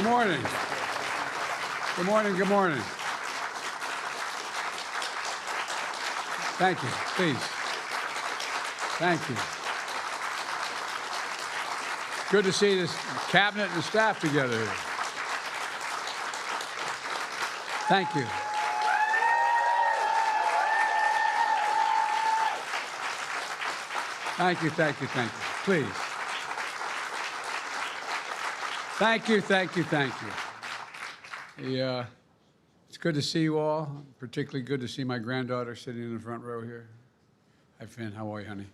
Good morning. Good morning. Good morning. Thank you. Please. Thank you. Good to see this cabinet and staff together here. Thank you. Thank you, thank you, thank you. Please. Thank you, thank you, thank you. It's good to see you all. Particularly good to see my granddaughter sitting in the front row here. Hi, Finn. How are you, honey?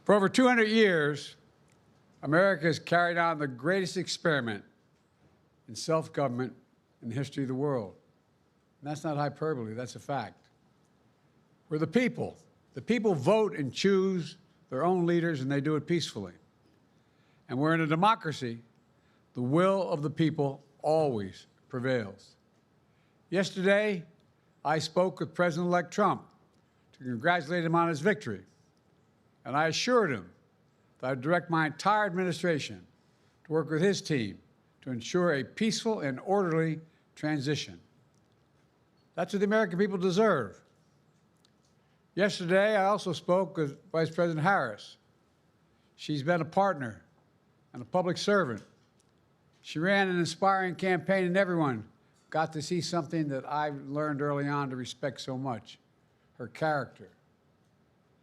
For over 200 years, America has carried on the greatest experiment in self-government in the history of the world. And that's not hyperbole, that's a fact. We're the people. The people vote and choose their own leaders, and they do it peacefully. And we're in a democracy. The will of the people always prevails. Yesterday, I spoke with President-elect Trump to congratulate him on his victory. And I assured him that I'd direct my entire administration to work with his team to ensure a peaceful and orderly transition. That's what the American people deserve. Yesterday, I also spoke with Vice President Harris. She's been a partner and a public servant. She ran an inspiring campaign, and everyone got to see something that I learned early on to respect so much, her character.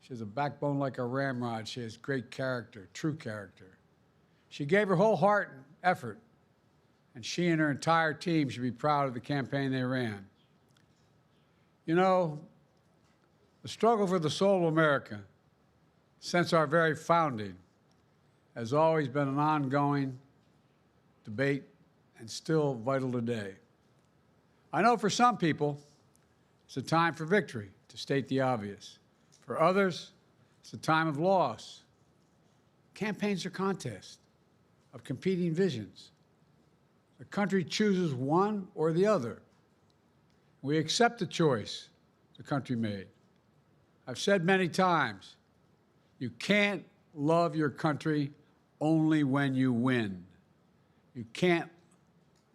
She has a backbone like a ramrod. She has great character, true character. She gave her whole heart and effort, and she and her entire team should be proud of the campaign they ran. You know, the struggle for the soul of America, since our very founding, has always been an ongoing debate and still vital today. I know for some people, it's a time for victory, to state the obvious. For others, it's a time of loss. Campaigns are contests of competing visions. The country chooses one or the other. We accept the choice the country made. I've said many times, you can't love your country only when you win. You can't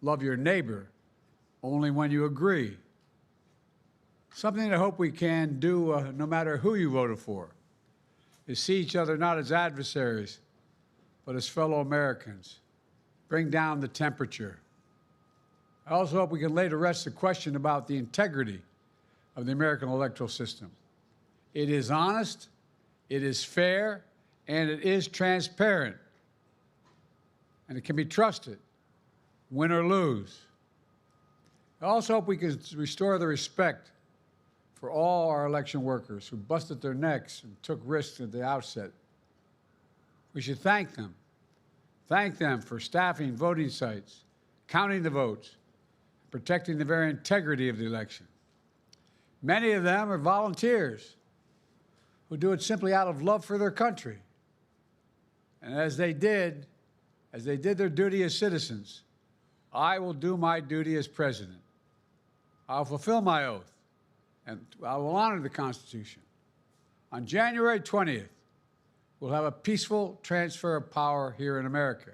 love your neighbor only when you agree. Something I hope we can do, no matter who you voted for, is see each other not as adversaries, but as fellow Americans. Bring down the temperature. I also hope we can lay to rest the question about the integrity of the American electoral system. It is honest, it is fair, and it is transparent. And it can be trusted, win or lose. I also hope we can restore the respect for all our election workers who busted their necks and took risks at the outset. We should thank them. Thank them for staffing voting sites, counting the votes, protecting the very integrity of the election. Many of them are volunteers who do it simply out of love for their country. And as they did their duty as citizens, I will do my duty as president. I'll fulfill my oath, and I will honor the Constitution. On January 20th, we'll have a peaceful transfer of power here in America.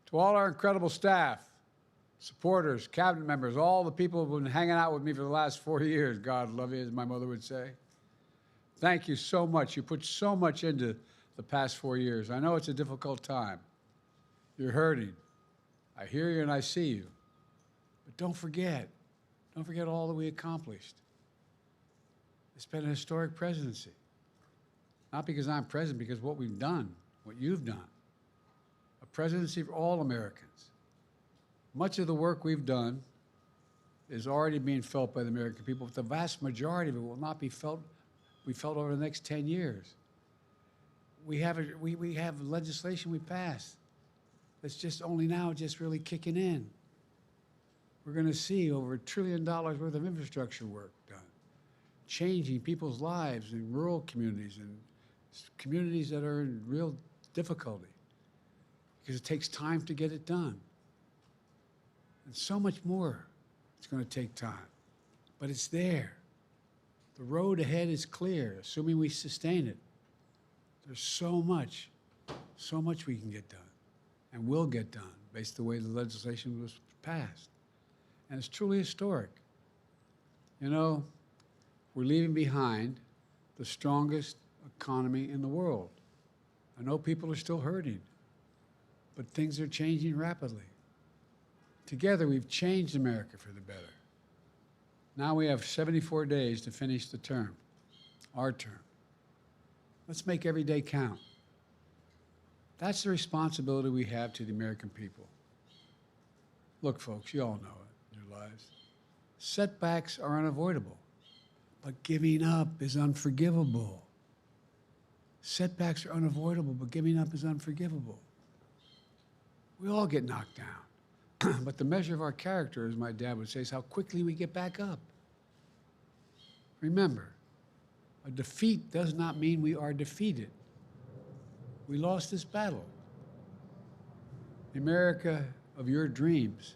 To all our incredible staff, supporters, cabinet members, all the people who've been hanging out with me for the last 4 years, God love you, as my mother would say. Thank you so much. You put so much into the past 4 years. I know it's a difficult time. You're hurting. I hear you and I see you. But don't forget all that we accomplished. It's been a historic presidency. Not because I'm president, because what we've done, what you've done. A presidency for all Americans. Much of the work we've done is already being felt by the American people, but the vast majority of it will not be felt over the next 10 years. We have legislation we passed that's just only now just really kicking in. We're going to see over $1 trillion worth of infrastructure work done, changing people's lives in rural communities and communities that are in real difficulty because it takes time to get it done. And so much more it's going to take time, but it's there. The road ahead is clear, assuming we sustain it. There's so much we can get done and will get done. based on the way the legislation was passed. And it's truly historic. You know, we're leaving behind the strongest economy in the world. I know people are still hurting, but things are changing rapidly. Together, we've changed America for the better. Now we have 74 days to finish the term, our term. Let's make every day count. That's the responsibility we have to the American people. Look, folks, you all know it in your lives. Setbacks are unavoidable, but giving up is unforgivable. Setbacks are unavoidable, but giving up is unforgivable. We all get knocked down, but the measure of our character, as my dad would say, is how quickly we get back up. Remember, a defeat does not mean we are defeated. We lost this battle. The America of your dreams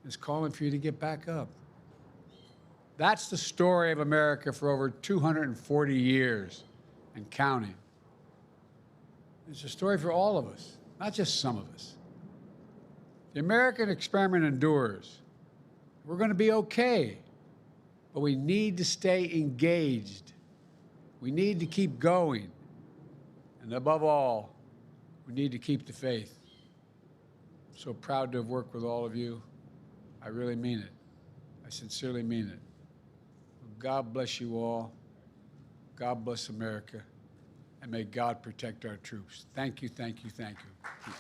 is calling for you to get back up. That's the story of America for over 240 years and counting. It's a story for all of us, not just some of us. The American experiment endures. We're going to be okay, but we need to stay engaged. We need to keep going. And above all, we need to keep the faith. I'm so proud to have worked with all of you. I really mean it. I sincerely mean it. God bless you all. God bless America. And may God protect our troops. Thank you, thank you, thank you.